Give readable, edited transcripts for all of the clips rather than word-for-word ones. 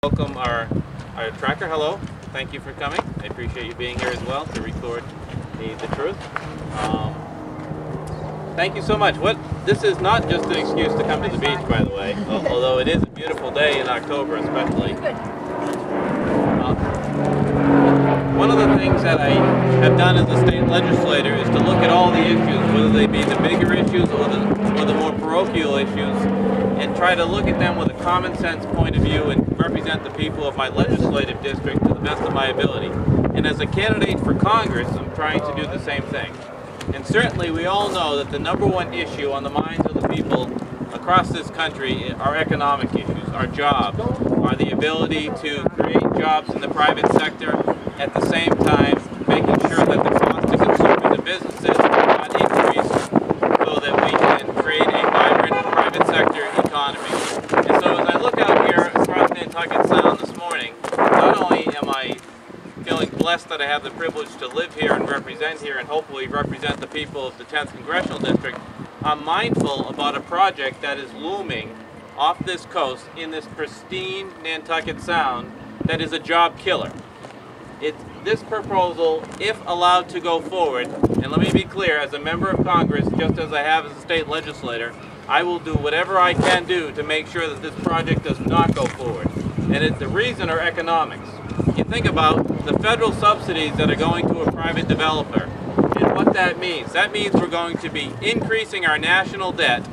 Welcome our tracker. Hello. Thank you for coming. I appreciate you being here as well to record the truth. Thank you so much. This is not just an excuse to come to the beach, by the way, although it is a beautiful day in October especially. One of the things that I have done as a state legislator is to look at all the issues, whether they be the bigger issues or the more parochial issues, and try to look at them with a common sense point of view and represent the people of my legislative district to the best of my ability. And as a candidate for Congress, I'm trying to do the same thing. And certainly we all know that the number one issue on the minds of the people across this country are economic issues, our jobs, are the ability to create jobs in the private sector, at the same time making sure that the cost to consumers and businesses are not increased so that we can create a vibrant private sector economy. And so as I look out here across Nantucket Sound this morning, not only am I feeling blessed that I have the privilege to live here and represent here and hopefully represent the people of the 10th Congressional District, I'm mindful about a project that is looming off this coast in this pristine Nantucket Sound that is a job killer. This proposal, if allowed to go forward, and let me be clear, as a member of Congress, just as I have as a state legislator, I will do whatever I can do to make sure that this project does not go forward. And the reason are economics. You think about the federal subsidies that are going to a private developer and what that means. That means we're going to be increasing our national debt,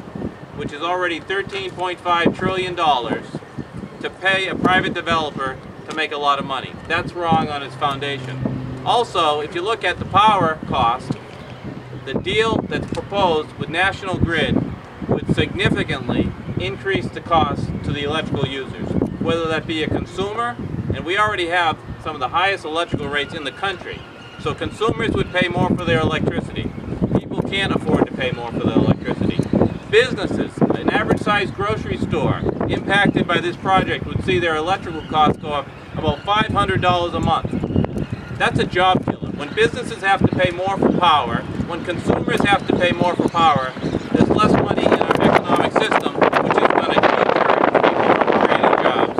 which is already $13.5 trillion, to pay a private developer to make a lot of money. That's wrong on its foundation. Also, if you look at the power cost, the deal that's proposed with National Grid would significantly increase the cost to the electrical users, whether that be a consumer, and we already have some of the highest electrical rates in the country. So consumers would pay more for their electricity. People can't afford to pay more for their electricity. Businesses, an average sized grocery store impacted by this project would see their electrical costs go up about $500 a month. That's a job killer. When businesses have to pay more for power, when consumers have to pay more for power, there's less money in our economic system, which is going to deter people from creating jobs.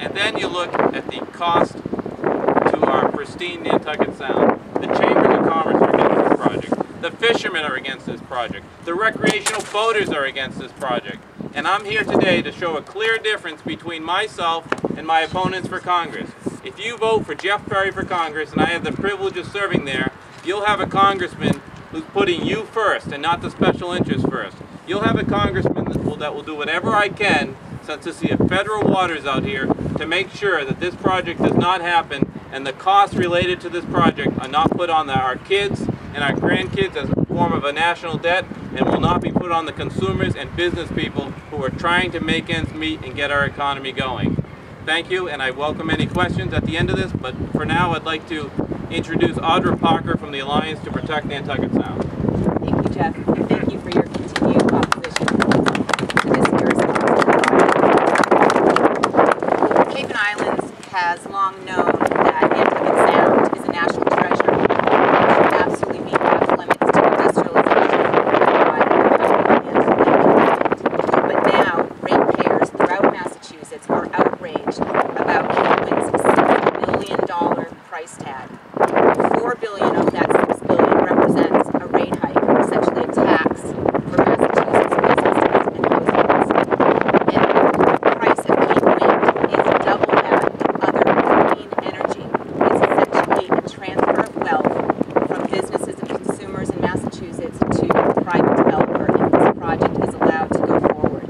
And then you look at the cost to our pristine Nantucket Sound. The Chambers of Commerce are against this project. The fishermen are against this project. The recreational boaters are against this project. And I'm here today to show a clear difference between myself and my opponents for Congress. If you vote for Jeff Perry for Congress, and I have the privilege of serving there, you'll have a congressman who's putting you first and not the special interest first. You'll have a congressman that will do whatever I can, since this is federal waters out here, to make sure that this project does not happen and the costs related to this project are not put on our kids and our grandkids as a form of a national debt, and will not be put on the consumers and business people who are trying to make ends meet and get our economy going. Thank you, and I welcome any questions at the end of this, but for now I'd like to introduce Audra Parker from the Alliance to Protect Nantucket Sound. Thank you, Jeff, and thank you for your continued opposition to this irresponsible project. Cape and Islands has long known that Nantucket Sound is a national treasure and should absolutely be off limits to industrialization. But now, ratepayers throughout Massachusetts are outraged about Cape Wind's $6 billion price tag. $4 billion of that $6 billion represents a rate hike, essentially a tax for Massachusetts businesses and households. And the price of Cape Wind is double that of other clean energy. It's essentially a transfer of wealth from businesses and consumers in Massachusetts to a private developer if this project is allowed to go forward.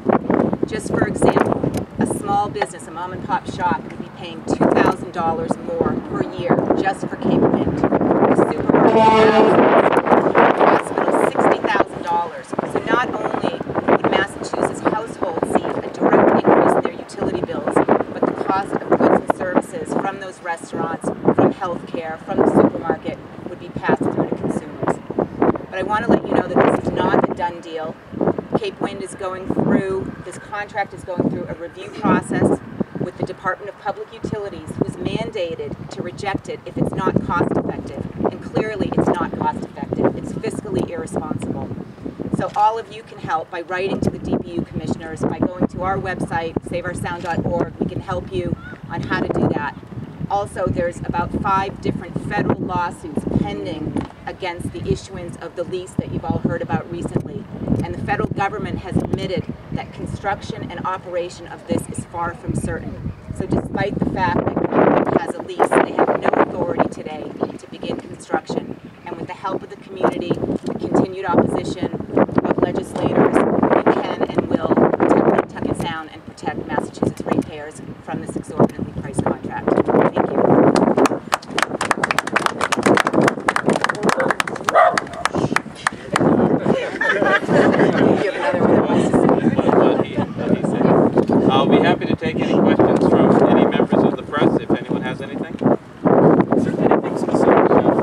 Just for example, a small business, a mom and pop shop, would be paying $2,000 more per year just for Cape Wind. The supermarket hospital, $60,000. So not only would Massachusetts households see a direct increase in their utility bills, but the cost of goods and services from those restaurants, from healthcare, from the supermarket would be passed through to consumers. But I want to let you know that this is not a done deal. Cape Wind is going through, this contract is going through a review process with the Department of Public Utilities, who's mandated to reject it if it's not cost effective. And clearly it's not cost effective. It's fiscally irresponsible. So all of you can help by writing to the DPU commissioners, by going to our website, saveoursound.org. We can help you on how to do that. Also, there's about 5 different federal lawsuits pending against the issuance of the lease that you've all heard about recently. And the federal government has admitted that construction and operation of this is far from certain. So despite the fact that the government has a lease, they have no authority today to begin construction. And with the help of the community, the continued opposition of legislators, we can and will protect Nantucket Sound and protect Massachusetts ratepayers from this exorbitantly priced contract. Thank you. I'll be happy to take any questions from any members of the press if anyone has anything. Is there anything specific about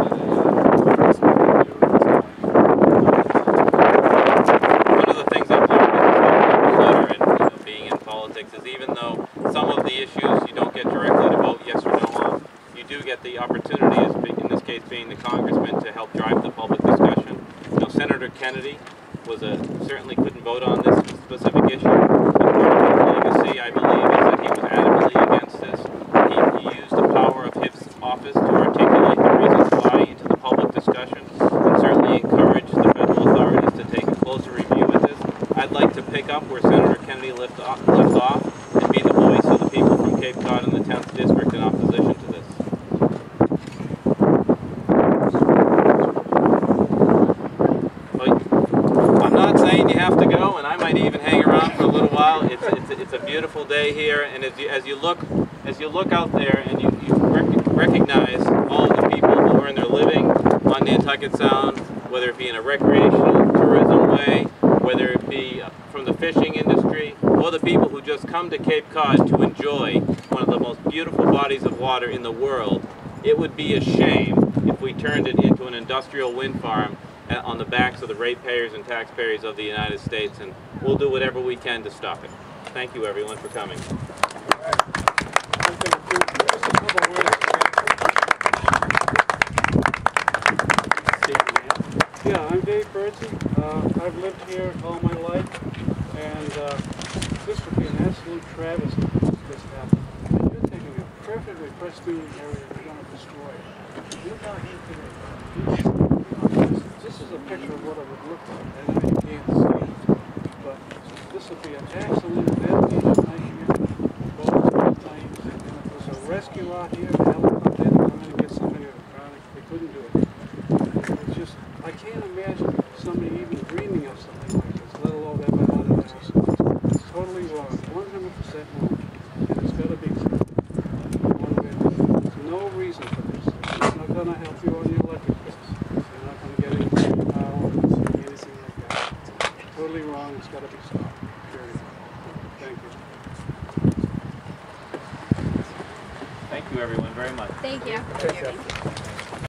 One of the things I've learned and being in politics is even though some of the issues you don't get directly to vote yes or no on, you do get the opportunity, as in this case being the congressman, to help drive the public discussion. You know, Senator Kennedy certainly couldn't vote on this specific issue. I believe, is that he was adamantly against this. He used the power of his office to articulate the reasons why into the public discussion and certainly encourage the federal authorities to take a closer review at this. I'd like to pick up where Senator Kennedy left off and be the voice of the people from Cape Cod and the 10th District in opposition to this. But I'm not saying you have to go, and I might even hang around for a little while. It's a beautiful day here, and as you look out there and you recognize all of the people who earn their living on Nantucket Sound, whether it be in a recreational tourism way, whether it be from the fishing industry, or the people who just come to Cape Cod to enjoy one of the most beautiful bodies of water in the world, it would be a shame if we turned it into an industrial wind farm on the backs of the ratepayers and taxpayers of the United States, and we'll do whatever we can to stop it. Thank you, everyone, for coming. Yeah, I'm Dave Birdsey. I've lived here all my life, and this would be an absolute travesty if this happened. You're taking a perfectly pristine area and you're going to destroy it. You're down here today. This is a picture of what it would look like. I know you can't see it, but this would be an absolute detonation nightmare. Both times. And if there was a rescue out here, a helicopter had to come in and get somebody who was drowning. They couldn't do it. It's just, I can't imagine somebody even dreaming of something like this, let alone ever done it. It's totally wrong, 100% wrong. And it's got to be one way. There's no reason for this. It's not going to help you on your electric bills. You're not going to get any power, anything like that. It's totally wrong. It's got to be stopped. Period. Thank you. Thank you, everyone, very much. Thank you. Thank you.